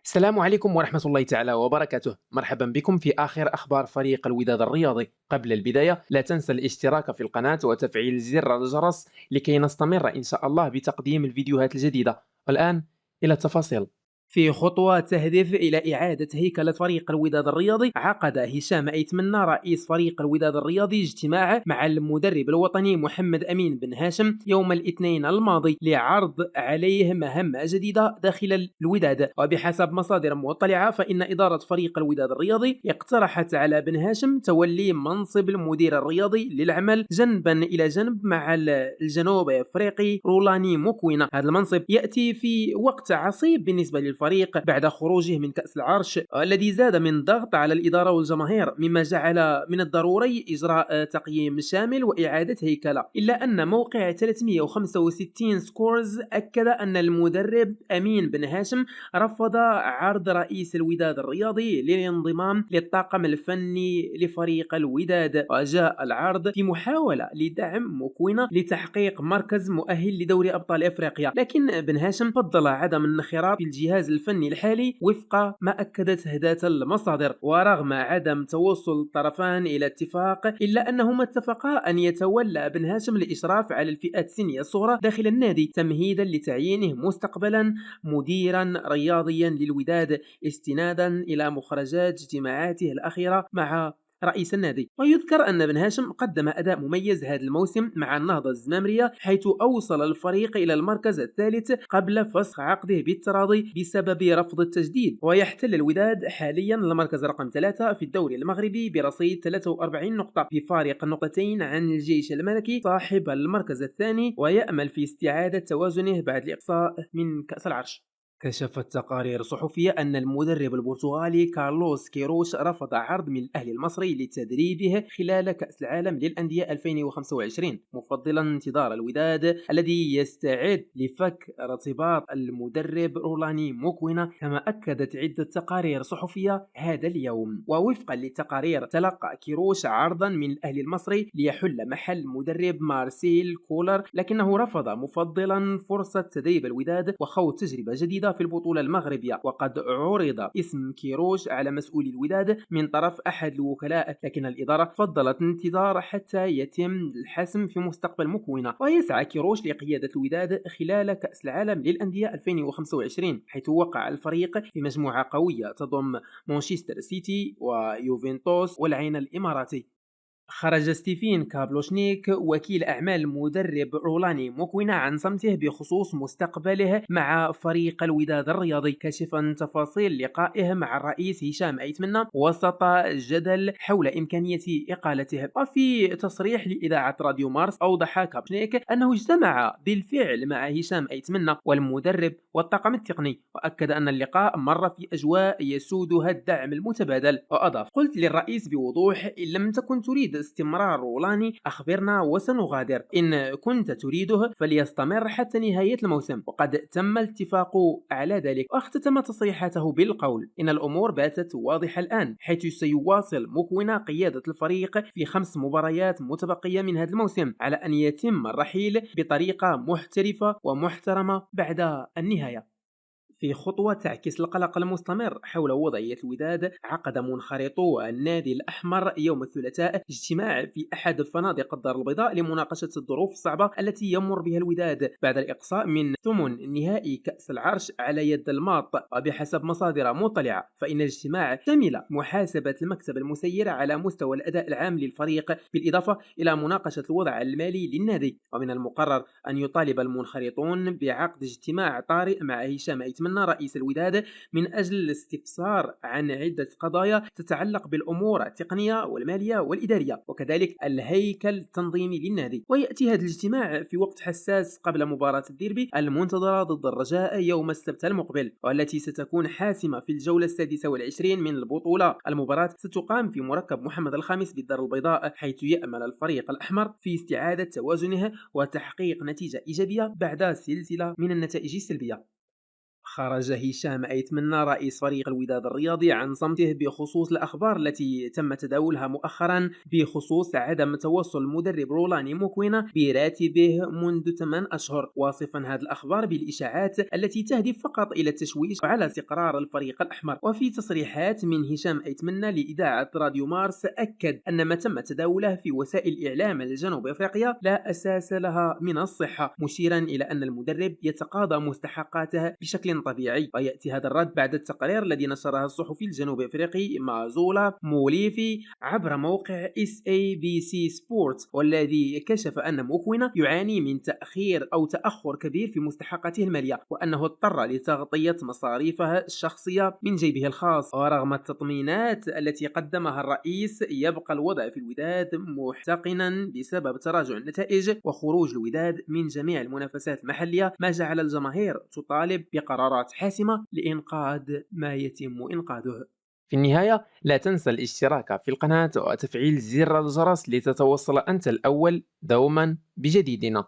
السلام عليكم ورحمة الله تعالى وبركاته. مرحبا بكم في آخر أخبار فريق الوداد الرياضي. قبل البداية لا تنسى الاشتراك في القناة وتفعيل زر الجرس لكي نستمر إن شاء الله بتقديم الفيديوهات الجديدة. والآن إلى التفاصيل. في خطوة تهدف إلى إعادة هيكلة فريق الوداد الرياضي، عقد هشام أيتمنى رئيس فريق الوداد الرياضي اجتماع مع المدرب الوطني محمد أمين بن هاشم يوم الاثنين الماضي لعرض عليه مهمة جديدة داخل الوداد. وبحسب مصادر مطلعة فإن إدارة فريق الوداد الرياضي اقترحت على بن هاشم تولي منصب المدير الرياضي للعمل جنبا إلى جنب مع الجنوب أفريقي رولاني موكوينا. هذا المنصب يأتي في وقت عصيب بالنسبة للفريق بعد خروجه من كأس العرش الذي زاد من ضغط على الإدارة والجماهير، مما جعل من الضروري إجراء تقييم شامل وإعادة هيكلة. إلا أن موقع 365 سكورز أكد أن المدرب أمين بن هاشم رفض عرض رئيس الوداد الرياضي للانضمام للطاقم الفني لفريق الوداد، وجاء العرض في محاولة لدعم موكوينا لتحقيق مركز مؤهل لدوري أبطال إفريقيا، لكن بن هاشم فضل عدم الانخراط في الجهاز الفني الحالي وفق ما أكدت ذات المصادر. ورغم عدم توصل الطرفان إلى اتفاق، إلا أنهما اتفقا أن يتولى بن هاشم الإشراف على الفئات السنية الصغرى داخل النادي تمهيدا لتعيينه مستقبلا مديرا رياضيا للوداد، استنادا إلى مخرجات اجتماعاته الأخيرة مع رئيس النادي. ويذكر أن بن هاشم قدم أداء مميز هذا الموسم مع النهضة الزمامرية، حيث أوصل الفريق إلى المركز الثالث قبل فسخ عقده بالتراضي بسبب رفض التجديد. ويحتل الوداد حاليا المركز رقم 3 في الدوري المغربي برصيد 43 نقطة بفارق نقطتين عن الجيش الملكي صاحب المركز الثاني، ويأمل في استعادة توازنه بعد الإقصاء من كأس العرش. كشفت تقارير صحفية أن المدرب البرتغالي كارلوس كيروش رفض عرض من الأهلي المصري لتدريبه خلال كأس العالم للأندية 2025، مفضلا انتظار الوداد الذي يستعد لفك ارتباط المدرب رولاني موكوينا، كما أكدت عدة تقارير صحفية هذا اليوم. ووفقا للتقارير تلقى كيروش عرضا من الأهلي المصري ليحل محل مدرب مارسيل كولر، لكنه رفض مفضلا فرصة تدريب الوداد وخوض تجربة جديدة في البطولة المغربية. وقد عرض اسم كيروش على مسؤولي الوداد من طرف أحد الوكلاء، لكن الإدارة فضلت الانتظار حتى يتم الحسم في مستقبل مكونة. ويسعى كيروش لقيادة الوداد خلال كأس العالم للأندية 2025، حيث وقع الفريق في مجموعة قوية تضم مانشستر سيتي ويوفنتوس والعين الإماراتي. خرج ستيفين كابلوشنيك وكيل أعمال المدرب رولاني موكوينا عن صمته بخصوص مستقبله مع فريق الوداد الرياضي، كاشفا تفاصيل لقائه مع الرئيس هشام أيتمنى وسط جدل حول إمكانية إقالته. وفي تصريح لإذاعة راديو مارس أوضح كابلوشنيك أنه اجتمع بالفعل مع هشام أيتمنى والمدرب والطاقم التقني، وأكد أن اللقاء مر في أجواء يسودها الدعم المتبادل. وأضاف: قلت للرئيس بوضوح: إن لم تكن تريد استمرار رولاني أخبرنا وسنغادر، إن كنت تريده فليستمر حتى نهاية الموسم، وقد تم الاتفاق على ذلك. واختتم تصريحاته بالقول: إن الأمور باتت واضحة الآن، حيث سيواصل موكوينا قيادة الفريق في 5 مباريات متبقية من هذا الموسم، على أن يتم الرحيل بطريقة محترفة ومحترمة بعد النهاية. في خطوة تعكس القلق المستمر حول وضعية الوداد، عقد منخرطو النادي الأحمر يوم الثلاثاء اجتماع في أحد فنادق الدار البيضاء لمناقشة الظروف الصعبة التي يمر بها الوداد بعد الإقصاء من ثمن نهائي كأس العرش على يد الماط. وبحسب مصادر مطلعة فإن الاجتماع شمل محاسبة المكتب المسير على مستوى الأداء العام للفريق، بالإضافة إلى مناقشة الوضع المالي للنادي. ومن المقرر أن يطالب المنخرطون بعقد اجتماع طارئ مع هشام أيتمنى رئيس الوداد من أجل الاستفسار عن عدة قضايا تتعلق بالأمور التقنية والمالية والإدارية، وكذلك الهيكل التنظيمي للنادي. ويأتي هذا الاجتماع في وقت حساس قبل مباراة الديربي المنتظرة ضد الرجاء يوم السبت المقبل، والتي ستكون حاسمة في الجولة 26 من البطولة. المباراة ستقام في مركب محمد الخامس بالدار البيضاء، حيث يأمل الفريق الأحمر في استعادة توازنه وتحقيق نتيجة إيجابية بعد سلسلة من النتائج السلبية. خرج هشام أيتمنى رئيس فريق الوداد الرياضي عن صمته بخصوص الأخبار التي تم تداولها مؤخرا بخصوص عدم توصل المدرب رولاني موكوينا براتبه منذ 8 أشهر، واصفا هذه الأخبار بالإشاعات التي تهدف فقط إلى التشويش على استقرار الفريق الأحمر. وفي تصريحات من هشام أيتمنى لإذاعة راديو مارس أكد أن ما تم تداوله في وسائل الإعلام الجنوب أفريقيا لا أساس لها من الصحة، مشيرا إلى أن المدرب يتقاضى مستحقاته بشكل طبيعي. ويأتي هذا الرد بعد التقرير الذي نشره الصحفي الجنوب أفريقي مازولا موليفي عبر موقع SABC Sports، والذي كشف أن موكوينا يعاني من تأخير أو تأخر كبير في مستحقاته المالية، وأنه اضطر لتغطية مصاريفه الشخصية من جيبه الخاص. ورغم التطمينات التي قدمها الرئيس، يبقى الوضع في الوداد محتقنا بسبب تراجع النتائج وخروج الوداد من جميع المنافسات المحلية، ما جعل الجماهير تطالب بقرارات حاسمة لإنقاذ ما يتم إنقاذه. في النهاية لا تنسى الاشتراك في القناة وتفعيل زر الجرس لتتوصل أنت الأول دوما بجديدنا.